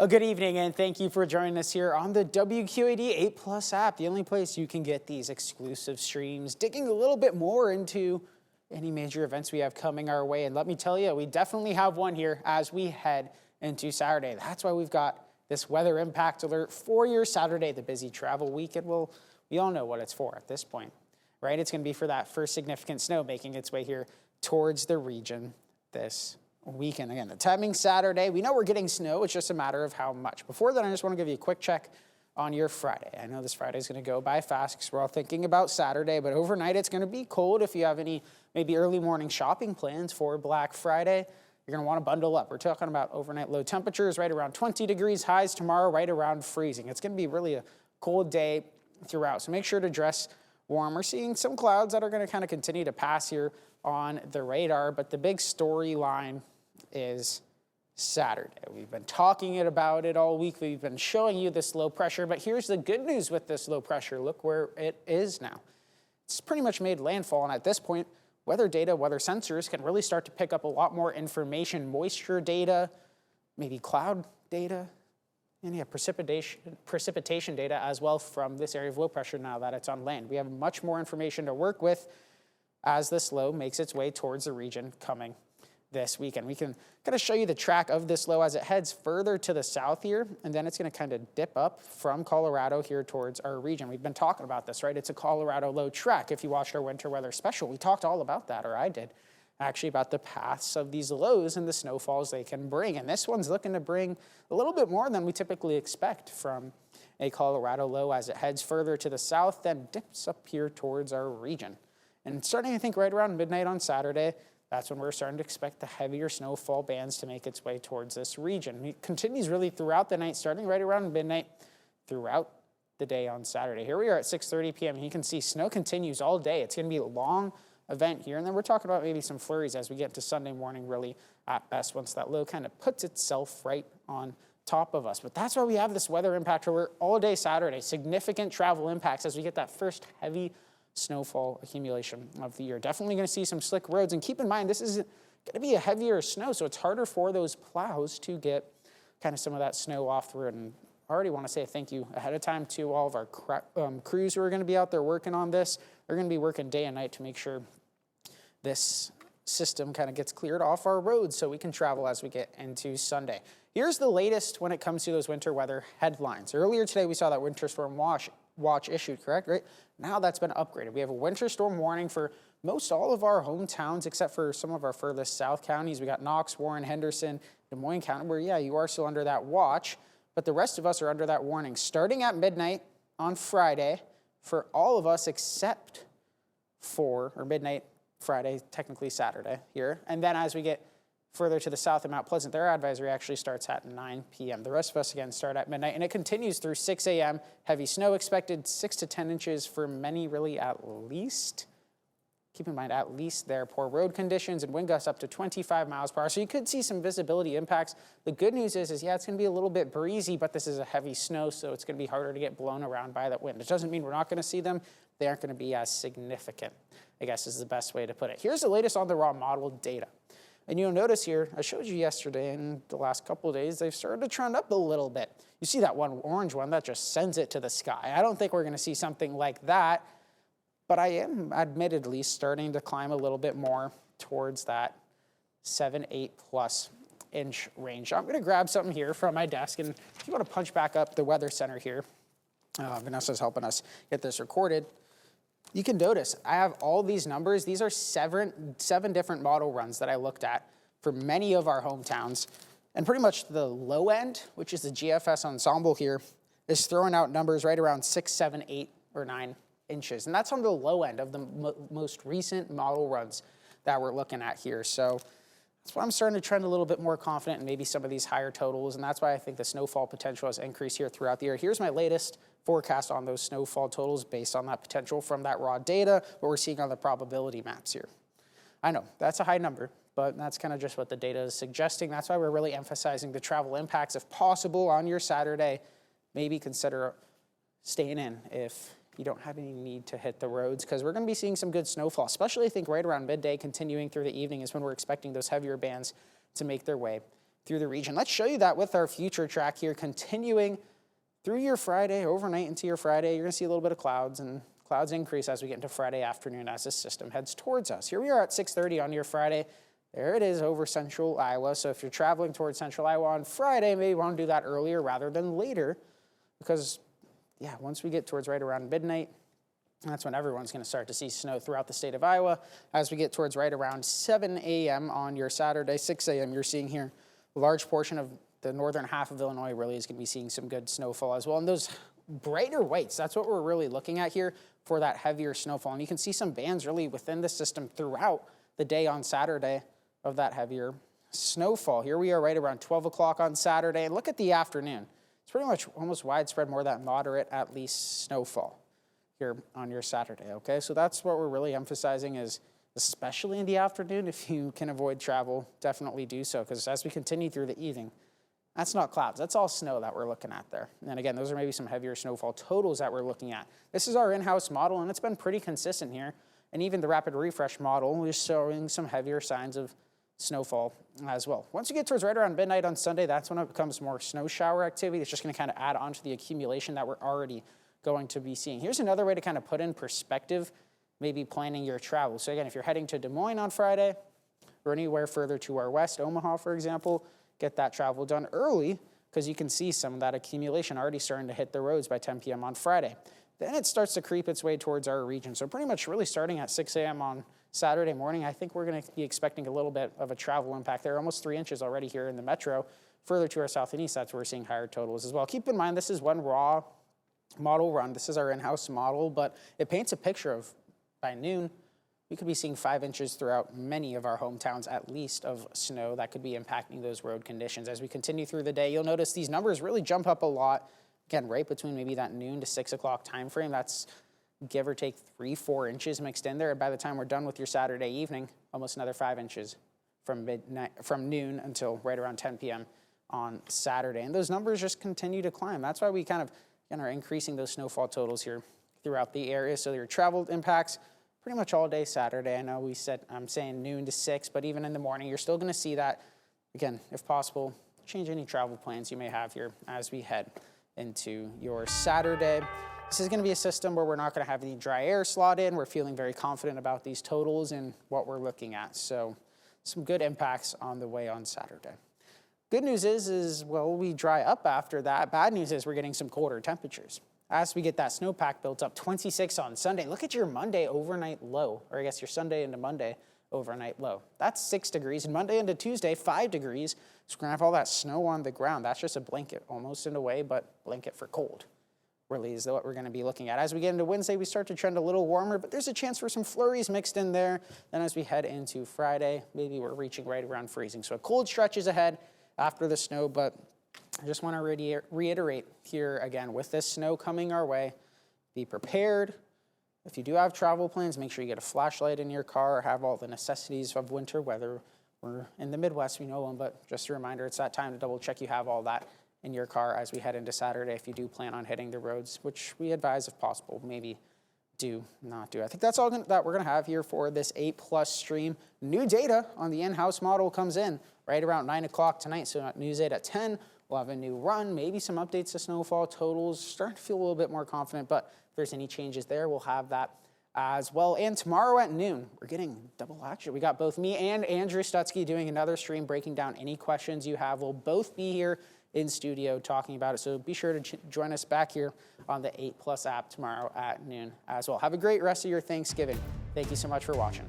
Good evening and thank you for joining us here on the WQAD 8 Plus app, the only place you can get these exclusive streams, digging a little bit more into any major events we have coming our way. And let me tell you, we definitely have one here as we head into Saturday. That's why we've got this weather impact alert for your Saturday, the busy travel weekend. Well, we all know what it's for at this point, right? It's going to be for that first significant snow making its way here towards the region this weekend. Again, the timing Saturday, we know we're getting snow. It's just a matter of how much. Before that, I just want to give you a quick check on your Friday. I know this Friday is going to go by fast because we're all thinking about Saturday, but overnight it's going to be cold. If you have any maybe early morning shopping plans for Black Friday, you're going to want to bundle up. We're talking about overnight low temperatures right around 20 degrees, highs tomorrow right around freezing. It's going to be really a cold day throughout, so make sure to dress warm. We're seeing some clouds that are going to kind of continue to pass here on the radar, but the big storyline is Saturday. We've been talking about it all week. We've been showing you this low pressure, but here's the good news with this low pressure. Look where it is now. It's pretty much made landfall, and at this point, weather data, weather sensors can really start to pick up a lot more information, moisture data, maybe cloud data, and yeah, precipitation data as well from this area of low pressure now that it's on land. We have much more information to work with as this low makes its way towards the region coming this weekend. We can kind of show you the track of this low as it heads further to the south here, and then it's going to kind of dip up from Colorado here towards our region. We've been talking about this, right? It's a Colorado low track. If you watched our winter weather special, we talked all about that, or I did, actually, about the paths of these lows and the snowfalls they can bring. And this one's looking to bring a little bit more than we typically expect from a Colorado low as it heads further to the south, then dips up here towards our region. And starting, I think, right around midnight on Saturday, that's when we're starting to expect the heavier snowfall bands to make its way towards this region. It continues really throughout the night, starting right around midnight throughout the day on Saturday. Here we are at 6:30 p.m. and you can see snow continues all day. It's going to be a long event here, and then we're talking about maybe some flurries as we get to Sunday morning, really at best, once that low kind of puts itself right on top of us. But that's why we have this weather impact over all day Saturday. Significant travel impacts as we get that first heavy snowfall accumulation of the year. Definitely going to see some slick roads, and keep in mind this is going to be a heavier snow, so it's harder for those plows to get kind of some of that snow off the road. And I already want to say thank you ahead of time to all of our crews who are going to be out there working on this. They're going to be working day and night to make sure this system kind of gets cleared off our roads so we can travel as we get into Sunday. Here's the latest when it comes to those winter weather headlines. Earlier today we saw that winter storm watch issued, correct? Right? Now that's been upgraded. We have a winter storm warning for most all of our hometowns except for some of our furthest south counties. We got Knox, Warren, Henderson, Des Moines County, where yeah, you are still under that watch, but the rest of us are under that warning starting at midnight on Friday for all of us except for, or midnight Friday, technically Saturday here. And then as we get further to the south of Mount Pleasant, their advisory actually starts at 9 p.m. The rest of us, again, start at midnight, and it continues through 6 a.m. Heavy snow expected, 6 to 10 inches for many, really at least. Keep in mind, at least there, poor road conditions and wind gusts up to 25 miles per hour. So you could see some visibility impacts. The good news is yeah, it's going to be a little bit breezy, but this is a heavy snow, so it's going to be harder to get blown around by that wind. It doesn't mean we're not going to see them. They aren't going to be as significant, I guess is the best way to put it. Here's the latest on the raw model data. And you'll notice here, I showed you yesterday and the last couple of days, they've started to trend up a little bit. You see that one orange one, that just sends it to the sky. I don't think we're going to see something like that, but I am admittedly starting to climb a little bit more towards that 7, 8 plus inch range. I'm going to grab something here from my desk, and if you want to punch back up the weather center here, Vanessa's helping us get this recorded. You can notice I have all these numbers. These are seven different model runs that I looked at for many of our hometowns. And pretty much the low end, which is the GFS ensemble here, is throwing out numbers right around 6, 7, 8, or 9 inches. And that's on the low end of the most recent model runs that we're looking at here. So that's why I'm starting to trend a little bit more confident in maybe some of these higher totals. And that's why I think the snowfall potential has increased here throughout the year. Here's my latest forecast on those snowfall totals based on that potential from that raw data, what we're seeing on the probability maps here. I know that's a high number, but that's kind of just what the data is suggesting. That's why we're really emphasizing the travel impacts. If possible on your Saturday, maybe consider staying in if you don't have any need to hit the roads, because we're going to be seeing some good snowfall, especially I think right around midday, continuing through the evening is when we're expecting those heavier bands to make their way through the region. Let's show you that with our future track here, continuing through your Friday, overnight into your Friday. You're going to see a little bit of clouds, and clouds increase as we get into Friday afternoon as the system heads towards us. Here we are at 6:30 on your Friday. There it is over central Iowa. So if you're traveling towards central Iowa on Friday, maybe you want to do that earlier rather than later, because, yeah, once we get towards right around midnight, that's when everyone's going to start to see snow throughout the state of Iowa. As we get towards right around 7 a.m. on your Saturday, 6 a.m., you're seeing here a large portion of the northern half of Illinois really is going to be seeing some good snowfall as well. And those brighter whites, that's what we're really looking at here for that heavier snowfall. And you can see some bands really within the system throughout the day on Saturday of that heavier snowfall. Here we are right around 12 o'clock on Saturday. And look at the afternoon. It's pretty much almost widespread, more that moderate at least snowfall here on your Saturday, okay? So that's what we're really emphasizing, is especially in the afternoon, if you can avoid travel, definitely do so, because as we continue through the evening, that's not clouds, that's all snow that we're looking at there. And again, those are maybe some heavier snowfall totals that we're looking at. This is our in-house model, and it's been pretty consistent here. And even the rapid refresh model is showing some heavier signs of snowfall as well. Once you get towards right around midnight on Sunday, that's when it becomes more snow shower activity. It's just going to kind of add on to the accumulation that we're already going to be seeing. Here's another way to kind of put in perspective, maybe planning your travel. So again, if you're heading to Des Moines on Friday or anywhere further to our west, Omaha, for example, get that travel done early, because you can see some of that accumulation already starting to hit the roads by 10 p.m. on Friday. Then it starts to creep its way towards our region. So pretty much really starting at 6 a.m. on Saturday morning, I think we're going to be expecting a little bit of a travel impact there, almost 3 inches already here in the metro. Further to our south and east, that's where we're seeing higher totals as well. Keep in mind, this is one raw model run. This is our in-house model, but it paints a picture of, by noon, we could be seeing 5 inches throughout many of our hometowns at least of snow that could be impacting those road conditions. As we continue through the day, you'll notice these numbers really jump up a lot. Again, right between maybe that noon to 6 o'clock time frame, that's give or take 3-4 inches mixed in there. And by the time we're done with your Saturday evening, almost another 5 inches from midnight, from noon until right around 10 p.m. on Saturday. And those numbers just continue to climb. That's why we kind of are increasing those snowfall totals here throughout the area. So your travel impacts pretty much all day Saturday. I know I'm saying noon to 6, but even in the morning, you're still going to see that. Again, if possible, change any travel plans you may have here as we head into your Saturday. This is going to be a system where we're not going to have any dry air slot in. We're feeling very confident about these totals and what we're looking at. So some good impacts on the way on Saturday. Good news is, well, we dry up after that. Bad news is we're getting some colder temperatures. As we get that snowpack built up, 26 on Sunday. Look at your Monday overnight low, or I guess your Sunday into Monday overnight low. That's 6 degrees. And Monday into Tuesday, 5 degrees. So we're going to have all that snow on the ground. That's just a blanket almost in a way, but blanket for cold really is what we're going to be looking at. As we get into Wednesday, we start to trend a little warmer, but there's a chance for some flurries mixed in there. Then as we head into Friday, maybe we're reaching right around freezing. So a cold stretch is ahead after the snow, but I just want to reiterate here again, with this snow coming our way, be prepared. If you do have travel plans, make sure you get a flashlight in your car or have all the necessities of winter weather. We're in the Midwest, we know them, but just a reminder, it's that time to double check you have all that in your car as we head into Saturday if you do plan on hitting the roads, which we advise if possible, maybe do not do. I think that's all that we're going to have here for this 8+ stream. New data on the in-house model comes in right around 9 o'clock tonight, so news 8 at 10. We'll have a new run, maybe some updates to snowfall totals. Starting to feel a little bit more confident, but if there's any changes there, we'll have that as well. And tomorrow at noon, we're getting double action. We got both me and Andrew Stutzky doing another stream breaking down any questions you have. We'll both be here in studio talking about it, so be sure to join us back here on the 8+ app tomorrow at noon as well. Have a great rest of your Thanksgiving. Thank you so much for watching.